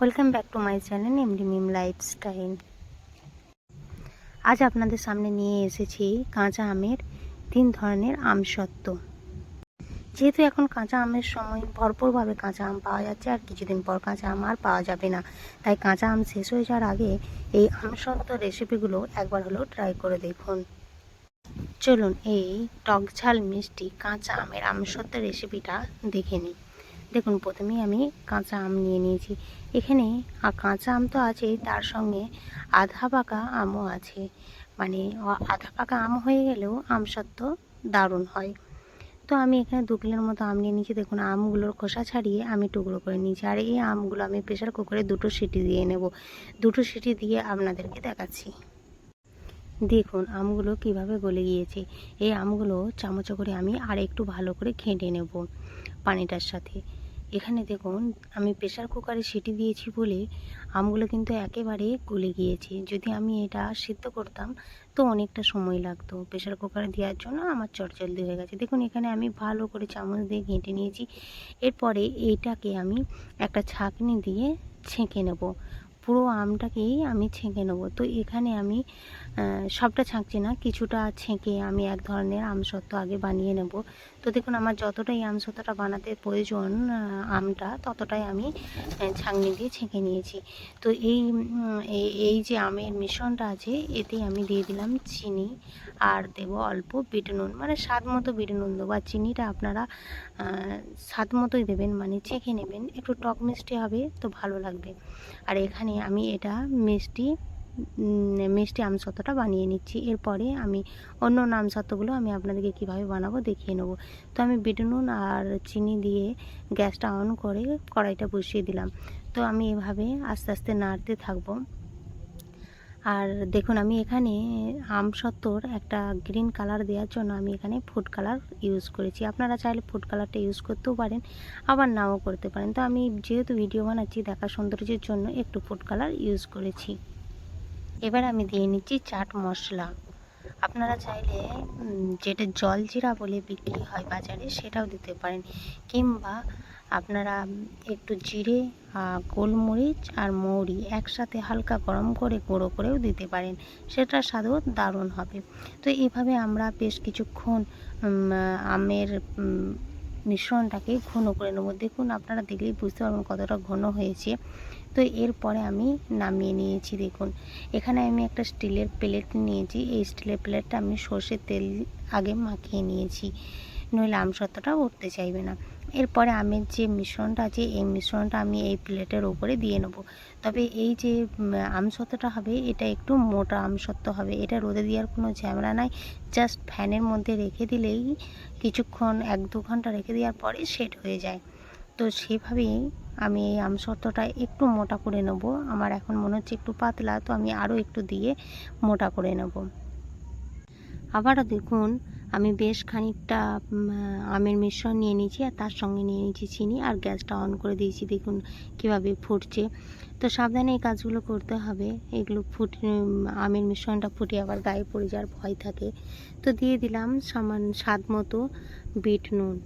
Welcome back to my channel MD Mim lifestyle. আজ আপনাদের সামনে নিয়ে এসেছি কাঁচা আমের 3 ধরনের আমসত্ত্ব। যেহেতু এখন কাঁচা আমের সময় ভরপুরভাবে কাঁচা আম পাওয়া যাচ্ছে, আর কিছুদিন পর কাঁচা আম আর পাওয়া যাবে না, তাই কাঁচা আম শেষ হয়ে যাওয়ার আগে এই আমসত্ত্ব রেসিপিগুলো একবার হলেও ট্রাই করে দেখুন। চলুন এই টক ঝাল মিষ্টি কাঁচা আমের আমসত্ত্ব রেসিপিটা দেখে নিই। দেখুন, প্রথমেই আমি কাঁচা আম নিয়ে নিয়েছি। এখানে কাঁচা আম তো আছেই, তার সঙ্গে আধা পাকা আমও আছে। মানে আধা পাকা আম হয়ে গেলেও আমসত্ত্ব দারুণ হয়। তো আমি এখানে 2 কিলোর মতো আম নিয়ে নিয়েছি। দেখুন, আমগুলোর খোসা ছাড়িয়ে আমি টুকরো করে নিয়েছি। আর এই আমগুলো আমি প্রেসার কুকারে 2টো সিটি দিয়ে নেব। 2টো সিটি দিয়ে আপনাদেরকে দেখাচ্ছি। দেখুন আমগুলো কিভাবে গলে গিয়েছে। এই আমগুলো চামচে করে আমি আর একটু ভালো করে ঘেঁটে নেব পানিটার সাথে। এখানে দেখুন আমি প্রেসার কুকারে সিটি দিয়েছি বলে আমগুলো কিন্তু একেবারে গলে গিয়েছে। যদি আমি এটা সিদ্ধ করতাম তো অনেকটা সময় লাগতো। প্রেসার কুকারে দেওয়ার জন্য আমার চটজলদি হয়ে গেছে। দেখুন এখানে আমি ভালো করে চামচ দিয়ে ঘেঁটে নিয়েছি। এরপরে এইটাকে আমি একটা ছাঁকনি দিয়ে ছেঁকে নেব। পুরো আমটাকেই আমি ছেঁকে নেব। তো এখানে আমি সবটা ছাঁকছি না, কিছুটা ছেঁকে আমি এক ধরনের আমসত্ত্ব আগে বানিয়ে নেব। তো দেখুন আমার যতটাই আমসত্ত্বটা বানাতে প্রয়োজন আমটা, ততটাই আমি ছাঁকনি দিয়ে ছেঁকে নিয়েছি। তো এই যে আমের মিশ্রণটা আছে, এতে আমি দিয়ে দিলাম চিনি আর দেবো অল্প বিট নুন, মানে স্বাদ মতো বিট নুন দেবো। আর চিনিটা আপনারা স্বাদ মতোই দেবেন, মানে চেখে নেবেন। একটু টক মিষ্টি হবে তো ভালো লাগবে। আর এখানে আমি এটা মিষ্টি আমসত্ত্বটা বানিয়ে নিচ্ছি। এরপরে আমি অন্য আমসত্ত্বগুলো আমি আপনাদেরকে কীভাবে বানাবো দেখিয়ে নেবো। তো আমি বিট নুন আর চিনি দিয়ে গ্যাসটা অন করে কড়াইটা বসিয়ে দিলাম। তো আমি এভাবে আস্তে আস্তে নাড়তে থাকবো। আর দেখুন আমি এখানে আমসত্ত্বর একটা গ্রিন কালার দেওয়ার জন্য আমি এখানে ফুড কালার ইউজ করেছি। আপনারা চাইলে ফুড কালারটা ইউজ করতেও পারেন, আবার নাও করতে পারেন। তো আমি যেহেতু ভিডিও বানাচ্ছি দেখার সৌন্দর্যের জন্য একটু ফুড কালার ইউজ করেছি। এবার আমি দিয়ে নিচ্ছি চাট মশলা। আপনারা চাইলে যেটা জলজিরা বলে বিক্রি হয় বাজারে সেটাও দিতে পারেন, কিংবা আপনারা একটু জিরে, গোলমরিচ আর মৌরি একসাথে হালকা গরম করে গুঁড়ো করেও দিতে পারেন, সেটা স্বাদও দারুণ হবে। তো এইভাবে আমরা বেশ কিছুক্ষণ আমের মিশ্রণটাকে ঘন করে নেব। দেখুন আপনারা দেখলেই বুঝতে পারবেন কতটা ঘন হয়েছে। তো এরপরে আমি নামিয়ে নিয়েছি। দেখুন এখানে আমি একটা স্টিলের প্লেট নিয়েছি। এই স্টিলের প্লেটটা আমি সর্ষের তেল আগে মাখিয়ে নিয়েছি, নইলে আমসত্ত্বটা উঠতে চাইবে না। এরপরে আমের যে মিশ্রণটা আছে এই মিশ্রণটা আমি এই প্লেটের ওপরে দিয়ে নেব। তবে এই যে আমসত্ত্বটা হবে এটা একটু মোটা আমসত্ত্ব হবে। এটা রোদে দেওয়ার কোনো ঝামেলা নাই, জাস্ট ফ্যানের মধ্যে রেখে দিলেই কিছুক্ষণ 1-2 ঘন্টা রেখে দেওয়ার পরে সেট হয়ে যায়। তো সেভাবেই আমি এই আমসত্ত্বটা একটু মোটা করে নেব। আমার এখন মনে হচ্ছে একটু পাতলা, তো আমি আরও একটু দিয়ে মোটা করে নেব। আবারও দেখুন আমি বেশ খানিকটা আমের মিশ্রণ নিয়ে নিয়েছি, আর তার সঙ্গে নিয়ে নিয়েছি চিনি, আর গ্যাসটা অন করে দিয়েছি। দেখুন কীভাবে ফুটছে। তো সাবধানে এই কাজগুলো করতে হবে। এগুলো আমের মিশ্রণটা ফুটে আবার গায়ে পড়ে যাওয়ার ভয় থাকে। তো দিয়ে দিলাম স্বাদ মতো বিট নুন।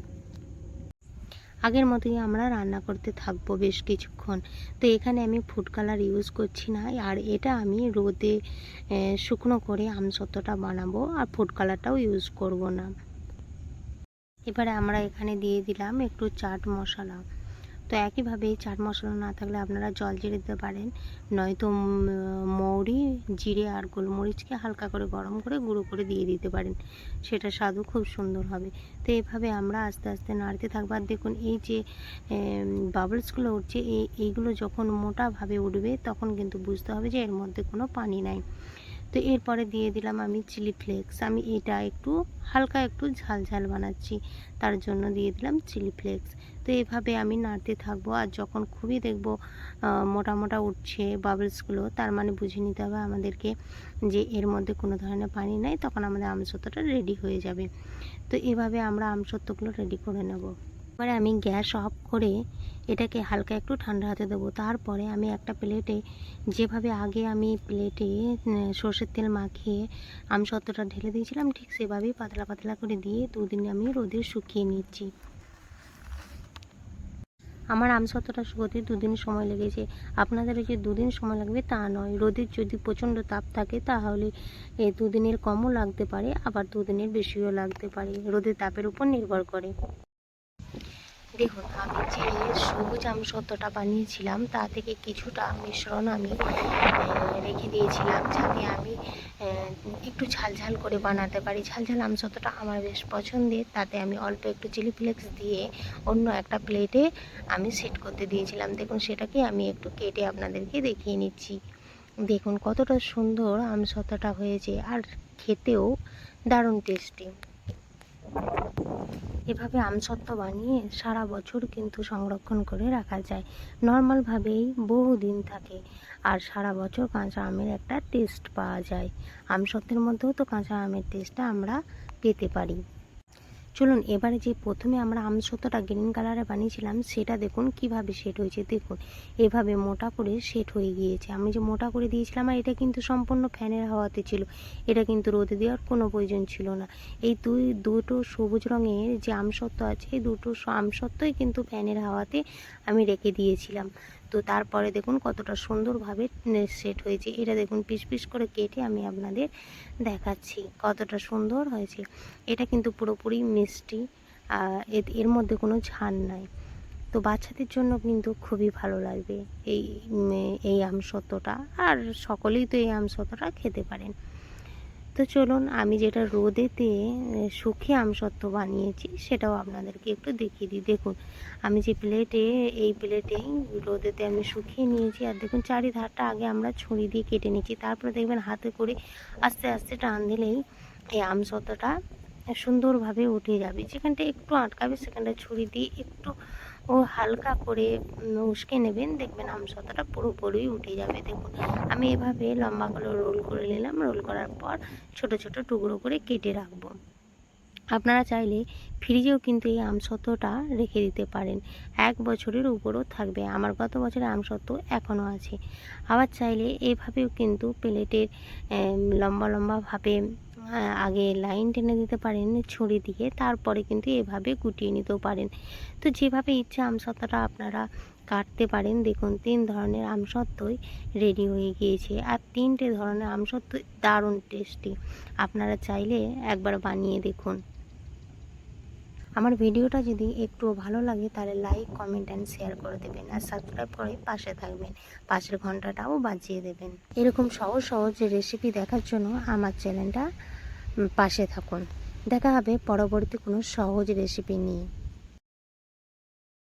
আগের মতোই আমরা রান্না করতে থাকবো বেশ কিছুক্ষণ। তো এখানে আমি ফুড কালার ইউজ করছি না, আর এটা আমি রোদে শুকনো করে আমসত্ত্বটা বানাবো, আর ফুড কালারটাও ইউজ করব না। এবারে আমরা এখানে দিয়ে দিলাম একটু চাট মশলা। তো একইভাবে চাট মশলা না থাকলে আপনারা জলজিরা দিতে পারেন, নয়তো মৌরি, জিরে আর গোলমরিচকে হালকা করে গরম করে গুঁড়ো করে দিয়ে দিতে পারেন, সেটা স্বাদও খুব সুন্দর হবে। তো এভাবে আমরা আস্তে আস্তে নাড়তে থাকবো। আর দেখুন এই যে বাবলসগুলো উঠছে, এইগুলো যখন মোটাভাবে উঠবে তখন কিন্তু বুঝতে হবে যে এর মধ্যে কোনো পানি নাই। তো এরপরে দিয়ে দিলাম আমি চিলি ফ্লেক্স। আমি এটা একটু হালকা একটু ঝাল ঝাল বানাচ্ছি, তার জন্য দিয়ে দিলাম চিলি ফ্লেক্স। তো এভাবে আমি নাড়তে থাকবো। আর যখন খুবই দেখবো মোটা মোটা উঠছে বাবলসগুলো, তার মানে বুঝে নিতে হবে আমাদেরকে যে এর মধ্যে কোনো ধরনের পানি নাই, তখন আমাদের আমসত্ত্বটা রেডি হয়ে যাবে। তো এভাবে আমরা আমসত্ত্বগুলো রেডি করে নেব। এবারে আমি গ্যাস অফ করে এটাকে হালকা একটু ঠান্ডা হতে দেবো। তারপরে আমি একটা প্লেটে, যেভাবে আগে আমি প্লেটে সর্ষের তেল মাখিয়ে আমসত্ত্বটা ঢেলে দিয়েছিলাম, ঠিক সেভাবেই পাতলা পাতলা করে দিয়ে 2 দিন আমি রোদে শুকিয়ে নিচ্ছি। আমার আমসত্ত্বটা শুকোতে দুদিন সময় লেগেছে। আপনাদের যে দুদিন সময় লাগবে তা নয়। রোদের যদি প্রচণ্ড তাপ থাকে তাহলে দুদিনের কমও লাগতে পারে, আবার দুদিনের বেশিও লাগতে পারে, রোদের তাপের উপর নির্ভর করে। দেখুন, আমি যে সবুজ আমসত্ত্বটা বানিয়েছিলাম তা থেকে কিছুটা মিশ্রণ আমি রেখে দিয়েছিলাম, যাতে আমি একটু ঝালঝাল করে বানাতে পারি। ঝালঝাল আমসত্ত্বটা আমার বেশ পছন্দের, তাতে আমি অল্প একটু চিলি ফ্লেক্স দিয়ে অন্য একটা প্লেটে আমি সেট করতে দিয়েছিলাম। দেখুন, সেটাকে আমি একটু কেটে আপনাদেরকে দেখিয়ে নিচ্ছি। দেখুন কতটা সুন্দর আমসত্ত্বটা হয়েছে, আর খেতেও দারুণ টেস্টি। এভাবে আমসত্ত্ব বানিয়ে সারা বছর কিন্তু সংরক্ষণ করে রাখা যায়। নর্মালভাবেই বহুদিন থাকে, আর সারা বছর কাঁচা আমের একটা টেস্ট পাওয়া যায়। আমসত্ত্বের মধ্যেও তো কাঁচা আমের টেস্টটা আমরা পেতে পারি। চলুন এবারে যে প্রথমে আমরা আমসত্ত্বটা গ্রিন কালারে বানিয়েছিলাম সেটা দেখুন কিভাবে সেট হয়েছে। দেখুন এভাবে মোটা করে সেট হয়ে গিয়েছে। আমি যে মোটা করে দিয়েছিলাম, আর এটা কিন্তু সম্পূর্ণ ফ্যানের হাওয়াতে ছিল, এটা কিন্তু রোদে দেওয়ার কোনো প্রয়োজন ছিল না। এই দুটো সবুজ রঙের যে আমসত্ত্ব আছে, এই দুটো আমসত্ত্বই কিন্তু ফ্যানের হাওয়াতে আমি রেখে দিয়েছিলাম। তো তারপরে দেখুন কতটা সুন্দরভাবে সেট হয়েছে। এটা দেখুন পিস পিস করে কেটে আমি আপনাদের দেখাচ্ছি কতটা সুন্দর হয়েছে। এটা কিন্তু পুরোপুরি মিষ্টি, এর মধ্যে কোনো ঝাল নাই। তো বাচ্চাদের জন্য কিন্তু খুবই ভালো লাগবে এই আমসত্ত্বটা, আর সকলেই তো এই আমসত্ত্বটা খেতে পারেন। তো চলুন আমি যেটা রোদেতে শুকিয়ে আমসত্ত্ব বানিয়েছি সেটাও আপনাদেরকে একটু দেখিয়ে দিই। দেখুন আমি যে এই প্লেটেই রোদেতে আমি শুকিয়ে নিয়েছি, আর দেখুন চারিধারটা আগে আমরা ছুরি দিয়ে কেটে নিচ্ছি, তারপরে দেখবেন হাতে করে আস্তে আস্তে টান দিলেই এই আমসত্ত্বটা সুন্দরভাবে উঠে যাবে। যেখানটা একটু আটকাবে সেখানটা ছুরি দিয়ে একটু হালকা করে উস্কে নেবেন, দেখবেন আমসত্ত্বটা পুরোপুরি উঠে যাবে। দেখুন আমি এভাবে লম্বা করে রোল করে নিলাম। রোল করার পর ছোট ছোট টুকরো করে কেটে রাখবো। আপনারা চাইলে ফ্রিজেও কিন্তু এই আমসত্ত্বটা রেখে দিতে পারেন, 1 বছরের উপরও থাকবে। আমার গত বছরের আমসত্ত্ব এখনও আছে। আবার চাইলে এভাবেও কিন্তু প্লেটের লম্বা লম্বাভাবে আগে লাইন টেনে দিতে পারেন ছুরি দিয়ে, তারপরে কিন্তু এভাবে গুটিয়ে নিতেও পারেন। তো যেভাবে ইচ্ছা আমসত্ত্বটা আপনারা কাটতে পারেন। দেখুন 3 ধরনের আমসত্ত্বই রেডি হয়ে গিয়েছে, আর 3টে ধরনের আমসত্ত্বই দারুণ টেস্টি। আপনারা চাইলে একবার বানিয়ে দেখুন। আমার ভিডিওটা যদি একটুও ভালো লাগে তাহলে লাইক, কমেন্ট অ্যান্ড শেয়ার করে দেবেন, আর সাবস্ক্রাইব করে পাশে থাকবেন, পাশের ঘন্টাটাও বাজিয়ে দেবেন। এরকম সহজ সহজ রেসিপি দেখার জন্য আমার চ্যানেলটা পাশে থাকুন। দেখা হবে পরবর্তী কোনো সহজ রেসিপি নিয়ে।